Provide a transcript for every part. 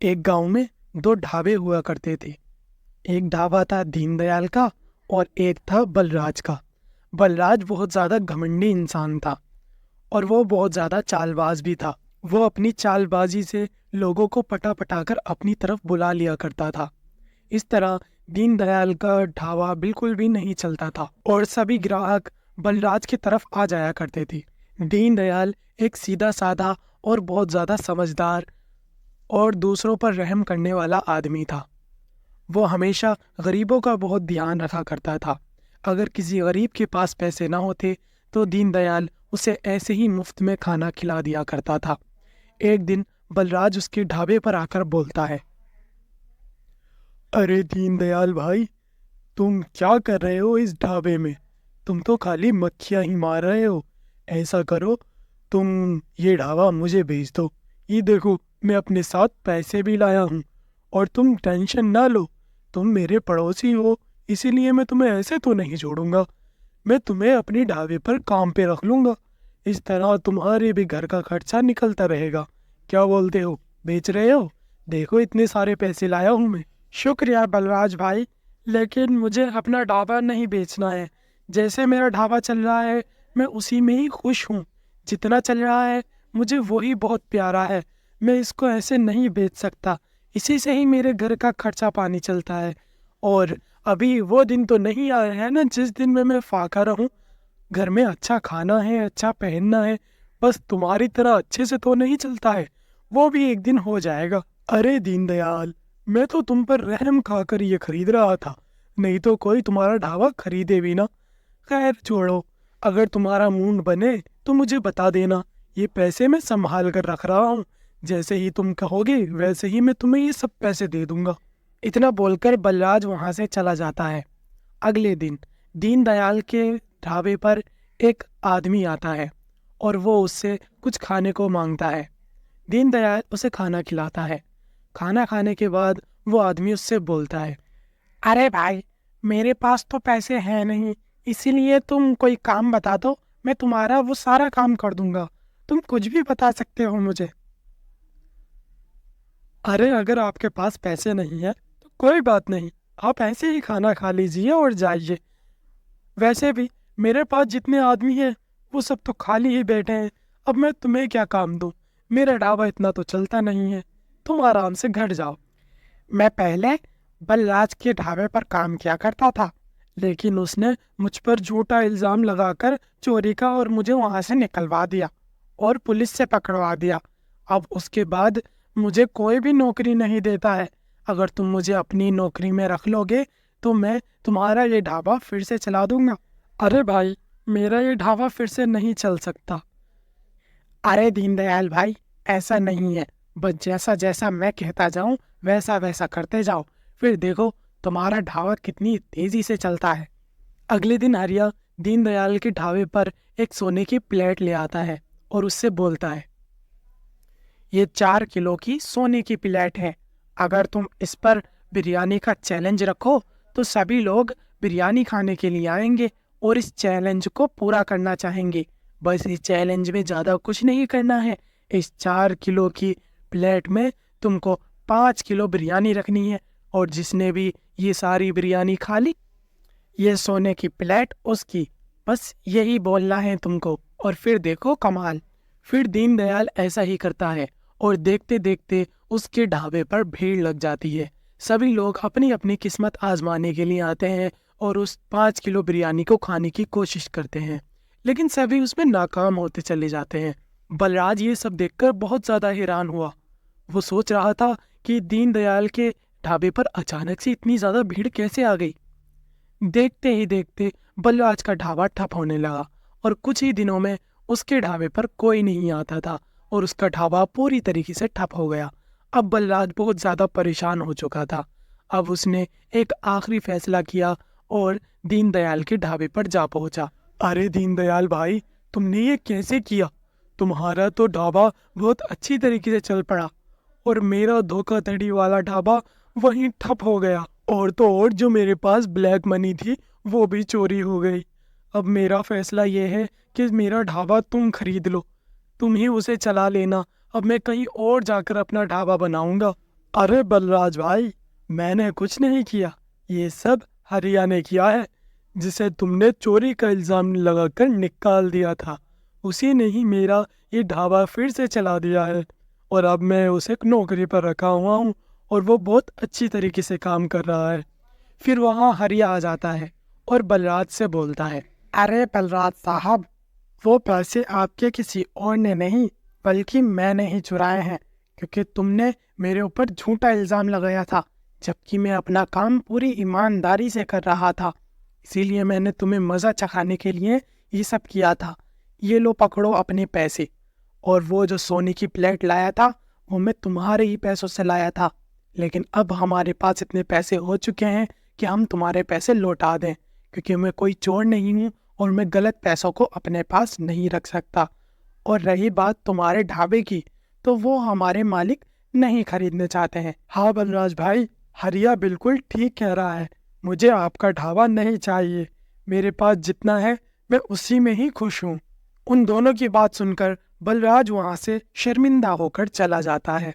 एक गांव में दो ढाबे हुआ करते थे। एक ढाबा था दीनदयाल का और एक था बलराज का। बलराज बहुत ज़्यादा घमंडी इंसान था और वो बहुत ज़्यादा चालबाज भी था। वो अपनी चालबाजी से लोगों को पटा पटा कर अपनी तरफ बुला लिया करता था। इस तरह दीनदयाल का ढाबा बिल्कुल भी नहीं चलता था और सभी ग्राहक बलराज की तरफ आ जाया करते थे। दीनदयाल एक सीधा साधा और बहुत ज़्यादा समझदार और दूसरों पर रहम करने वाला आदमी था। वो हमेशा गरीबों का बहुत ध्यान रखा करता था। अगर किसी गरीब के पास पैसे ना होते तो दीनदयाल उसे ऐसे ही मुफ्त में खाना खिला दिया करता था। एक दिन बलराज उसके ढाबे पर आकर बोलता है, अरे दीनदयाल भाई, तुम क्या कर रहे हो इस ढाबे में? तुम तो खाली मक्खियां ही मार रहे हो। ऐसा करो, तुम ये ढाबा मुझे भेज दो। ये देखो, मैं अपने साथ पैसे भी लाया हूँ। और तुम टेंशन ना लो, तुम मेरे पड़ोसी हो, इसीलिए मैं तुम्हें ऐसे तो नहीं छोड़ूंगा। मैं तुम्हें अपनी ढाबे पर काम पे रख लूंगा। इस तरह तुम्हारे भी घर का खर्चा निकलता रहेगा। क्या बोलते हो, बेच रहे हो? देखो, इतने सारे पैसे लाया हूँ मैं। शुक्रिया बलराज भाई, लेकिन मुझे अपना ढाबा नहीं बेचना है। जैसे मेरा ढाबा चल रहा है मैं उसी में ही खुश हूँ। जितना चल रहा है मुझे वही बहुत प्यारा है। मैं इसको ऐसे नहीं बेच सकता। इसी से ही मेरे घर का खर्चा पानी चलता है। और अभी वो दिन तो नहीं आया है ना जिस दिन में मैं फाका रहूं। घर में अच्छा खाना है, अच्छा पहनना है। बस तुम्हारी तरह अच्छे से तो नहीं चलता है। वो भी एक दिन हो जाएगा। अरे दीनदयाल, मैं तो तुम पर रहम खाकर ये खरीद रहा था, नहीं तो कोई तुम्हारा ढाबा खरीदे भी ना। खैर छोड़ो, अगर तुम्हारा मूड बने तो मुझे बता देना। ये पैसे मैं संभाल कर रख रहा हूँ। जैसे ही तुम कहोगे वैसे ही मैं तुम्हें ये सब पैसे दे दूंगा। इतना बोलकर बलराज वहां से चला जाता है। अगले दिन दीनदयाल के ढाबे पर एक आदमी आता है और वो उससे कुछ खाने को मांगता है। दीनदयाल उसे खाना खिलाता है। खाना खाने के बाद वो आदमी उससे बोलता है, अरे भाई, मेरे पास तो पैसे हैं नहीं, इसीलिए तुम कोई काम बता दो, मैं तुम्हारा वो सारा काम कर दूंगा। तुम कुछ भी बता सकते हो मुझे। अरे अगर आपके पास पैसे नहीं है तो कोई बात नहीं, आप ऐसे ही खाना खा लीजिए और जाइए। वैसे भी मेरे पास जितने आदमी हैं वो सब तो खाली ही बैठे हैं। अब मैं तुम्हें क्या काम दूं? मेरा ढाबा इतना तो चलता नहीं है। तुम आराम से घर जाओ। मैं पहले बलराज के ढाबे पर काम किया करता था, लेकिन उसने मुझ पर झूठा इल्जाम लगाकर चोरी का और मुझे वहां से निकलवा दिया और पुलिस से पकड़वा दिया। अब उसके बाद मुझे कोई भी नौकरी नहीं देता है। अगर तुम मुझे अपनी नौकरी में रख लोगे तो मैं तुम्हारा ये ढाबा फिर से चला दूंगा। अरे भाई, मेरा ये ढाबा फिर से नहीं चल सकता। अरे दीनदयाल भाई, ऐसा नहीं है। बस जैसा जैसा मैं कहता जाऊं वैसा वैसा करते जाओ, फिर देखो तुम्हारा ढाबा कितनी तेजी से चलता है। अगले दिन आर्या दीनदयाल के ढाबे पर एक सोने की प्लेट ले आता है और उससे बोलता है, ये 4 किलो की सोने की प्लेट है। अगर तुम इस पर बिरयानी का चैलेंज रखो तो सभी लोग बिरयानी खाने के लिए आएंगे और इस चैलेंज को पूरा करना चाहेंगे। बस इस चैलेंज में ज़्यादा कुछ नहीं करना है। इस 4 किलो की प्लेट में तुमको 5 किलो बिरयानी रखनी है और जिसने भी ये सारी बिरयानी खा ली, ये सोने की प्लेट उसकी। बस यही बोलना है तुमको और फिर देखो कमाल। फिर दीनदयाल ऐसा ही करता है और देखते देखते उसके ढाबे पर भीड़ लग जाती है। सभी लोग अपनी अपनी किस्मत आजमाने के लिए आते हैं और उस 5 किलो बिरयानी को खाने की कोशिश करते हैं, लेकिन सभी उसमें नाकाम होते चले जाते हैं। बलराज ये सब देखकर बहुत ज्यादा हैरान हुआ। वो सोच रहा था कि दीनदयाल के ढाबे पर अचानक से इतनी ज्यादा भीड़ कैसे आ गई। देखते ही देखते बलराज का ढाबा ठप होने लगा और कुछ ही दिनों में उसके ढाबे पर कोई नहीं आता था और उसका ढाबा पूरी तरीके से ठप हो गया। अब बलराज बहुत ज्यादा परेशान हो चुका था। अब उसने एक आखिरी फैसला किया और दीनदयाल के ढाबे पर जा पहुंचा। अरे दीनदयाल भाई, तुमने ये कैसे किया? तुम्हारा तो ढाबा बहुत अच्छी तरीके से चल पड़ा और मेरा धोखाधड़ी वाला ढाबा वहीं ठप हो गया। और तो और जो मेरे पास ब्लैक मनी थी वो भी चोरी हो गई। अब मेरा फैसला ये है कि मेरा ढाबा तुम खरीद लो, तुम ही उसे चला लेना। अब मैं कहीं और जाकर अपना ढाबा बनाऊंगा। अरे बलराज भाई, मैंने कुछ नहीं किया। ये सब हरिया ने किया है, जिसे तुमने चोरी का इल्जाम लगाकर निकाल दिया था। उसी ने ही मेरा ये ढाबा फिर से चला दिया है, और अब मैं उसे नौकरी पर रखा हुआ हूँ, और वो बहुत अच्छी तरीके से काम कर रहा है। फिर वहाँ हरिया आ जाता है और बलराज से बोलता है, अरे बलराज साहब, वो पैसे आपके किसी और ने नहीं बल्कि मैंने ही चुराए हैं, क्योंकि तुमने मेरे ऊपर झूठा इल्ज़ाम लगाया था, जबकि मैं अपना काम पूरी ईमानदारी से कर रहा था। इसीलिए मैंने तुम्हें मज़ा चखाने के लिए ये सब किया था। ये लो, पकड़ो अपने पैसे। और वो जो सोने की प्लेट लाया था, वो मैं तुम्हारे ही पैसों से लाया था। लेकिन अब हमारे पास इतने पैसे हो चुके हैं कि हम तुम्हारे पैसे लौटा दें, क्योंकि मैं कोई चोर नहीं हूँ और मैं गलत पैसों को अपने पास नहीं रख सकता। और रही बात तुम्हारे ढाबे की, तो वो हमारे मालिक नहीं खरीदने चाहते हैं। हाँ बलराज भाई, हरिया बिल्कुल ठीक कह रहा है। मुझे आपका ढाबा नहीं चाहिए। मेरे पास जितना है मैं उसी में ही खुश हूँ। उन दोनों की बात सुनकर बलराज वहाँ से शर्मिंदा होकर चला जाता है।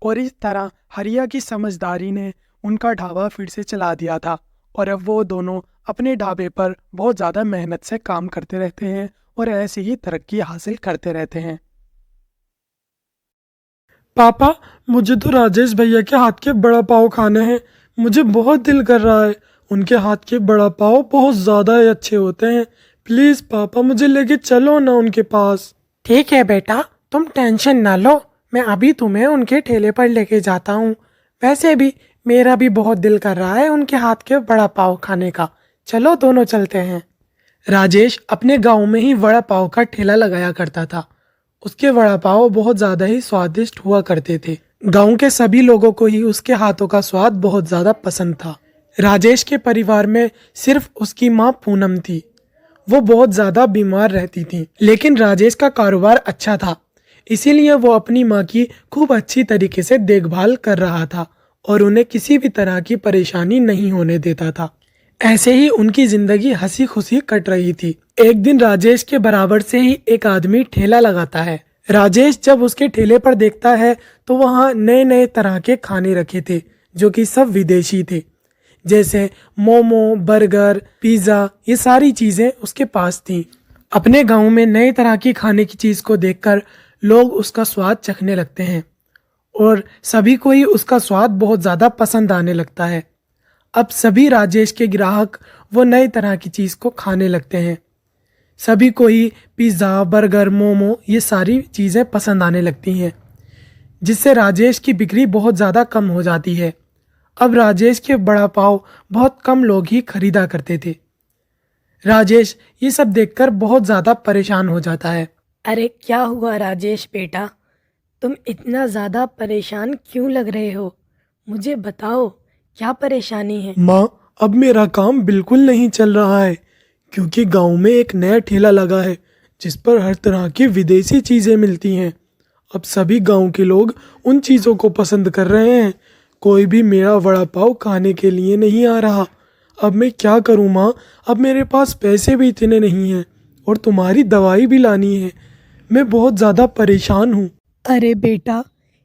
और इस तरह हरिया की समझदारी ने उनका ढाबा फिर से चला दिया था, और अब वो दोनों अपने ढाबे पर बहुत ज़्यादा मेहनत से काम करते रहते हैं और ऐसे ही तरक्की हासिल करते रहते हैं। पापा, मुझे तो राजेश भैया के हाथ के बड़ा पाव खाने हैं। मुझे बहुत दिल कर रहा है। उनके हाथ के बड़ा पाव बहुत ज़्यादा ही अच्छे होते हैं। प्लीज़ पापा, मुझे लेके चलो ना उनके पास। ठीक है बेटा, तुम टेंशन ना लो। मैं अभी तुम्हें उनके ठेले पर लेके जाता हूँ। वैसे भी मेरा भी बहुत दिल कर रहा है उनके हाथ के बड़ा पाव खाने का। चलो दोनों चलते हैं। राजेश अपने गांव में ही वड़ा पाव का ठेला लगाया करता था। उसके वड़ा पाव बहुत ज़्यादा ही स्वादिष्ट हुआ करते थे। गांव के सभी लोगों को ही उसके हाथों का स्वाद बहुत ज़्यादा पसंद था। राजेश के परिवार में सिर्फ उसकी माँ पूनम थी। वो बहुत ज़्यादा बीमार रहती थी, लेकिन राजेश का कारोबार अच्छा था, इसीलिए वो अपनी माँ की खूब अच्छी तरीके से देखभाल कर रहा था और उन्हें किसी भी तरह की परेशानी नहीं होने देता था। ऐसे ही उनकी जिंदगी हंसी खुशी कट रही थी। एक दिन राजेश के बराबर से ही एक आदमी ठेला लगाता है। राजेश जब उसके ठेले पर देखता है तो वहाँ नए नए तरह के खाने रखे थे, जो कि सब विदेशी थे, जैसे मोमो, बर्गर, पिज़्ज़ा। ये सारी चीज़ें उसके पास थीं। अपने गांव में नए तरह की खाने की चीज़ को देखकर लोग उसका स्वाद चखने लगते हैं और सभी को ही उसका स्वाद बहुत ज़्यादा पसंद आने लगता है। अब सभी राजेश के ग्राहक वो नए तरह की चीज़ को खाने लगते हैं। सभी को ही पिज़्ज़ा, बर्गर, मोमो ये सारी चीज़ें पसंद आने लगती हैं, जिससे राजेश की बिक्री बहुत ज़्यादा कम हो जाती है। अब राजेश के बड़ा पाव बहुत कम लोग ही खरीदा करते थे। राजेश ये सब देखकर बहुत ज़्यादा परेशान हो जाता है। अरे क्या हुआ राजेश बेटा, तुम इतना ज़्यादा परेशान क्यों लग रहे हो? मुझे बताओ, क्या परेशानी है? माँ, अब मेरा काम बिल्कुल नहीं चल रहा है, क्योंकि गांव में एक नया ठेला लगा है जिस पर हर तरह की विदेशी चीज़ें मिलती हैं। अब सभी गांव के लोग उन चीज़ों को पसंद कर रहे हैं। कोई भी मेरा वड़ा पाव खाने के लिए नहीं आ रहा। अब मैं क्या करूँ माँ? अब मेरे पास पैसे भी इतने नहीं हैं और तुम्हारी दवाई भी लानी है। मैं बहुत ज़्यादा परेशान हूँ। अरे बेटा,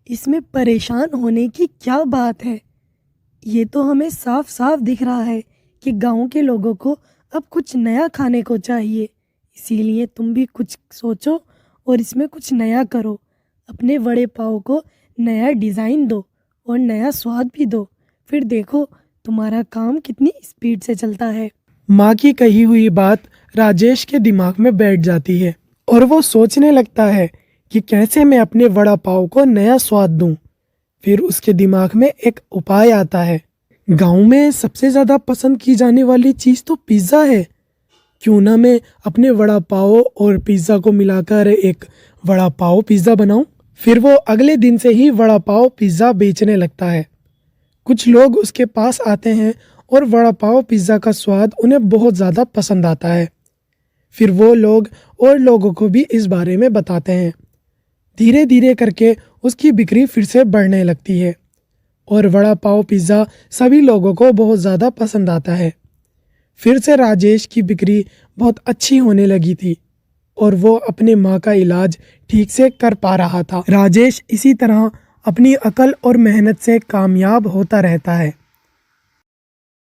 इसमें परेशान होने की क्या बात है? ये तो हमें साफ साफ दिख रहा है कि गांव के लोगों को अब कुछ नया खाने को चाहिए। इसीलिए तुम भी कुछ सोचो और इसमें कुछ नया करो। अपने वड़े पाव को नया डिज़ाइन दो और नया स्वाद भी दो। फिर देखो तुम्हारा काम कितनी स्पीड से चलता है। माँ की कही हुई बात राजेश के दिमाग में बैठ जाती है और वो सोचने लगता है कि कैसे मैं अपने वड़ा पाव को नया स्वाद दूं। फिर उसके दिमाग में एक उपाय आता है। गांव में सबसे ज़्यादा पसंद की जाने वाली चीज़ तो पिज़्ज़ा है। क्यों ना मैं अपने वड़ा पाव और पिज़्ज़ा को मिलाकर एक वड़ा पाव पिज़्ज़ा बनाऊं। फिर वो अगले दिन से ही वड़ा पाव पिज़्ज़ा बेचने लगता है। कुछ लोग उसके पास आते हैं और वड़ा पाव पिज़्ज़ा का स्वाद उन्हें बहुत ज़्यादा पसंद आता है। फिर वो लोग और लोगों को भी इस बारे में बताते हैं। धीरे धीरे करके उसकी बिक्री फिर से बढ़ने लगती है और वड़ा पाव पिज़्ज़ा सभी लोगों को बहुत ज़्यादा पसंद आता है। फिर से राजेश की बिक्री बहुत अच्छी होने लगी थी और वो अपने माँ का इलाज ठीक से कर पा रहा था। राजेश इसी तरह अपनी अकल और मेहनत से कामयाब होता रहता है।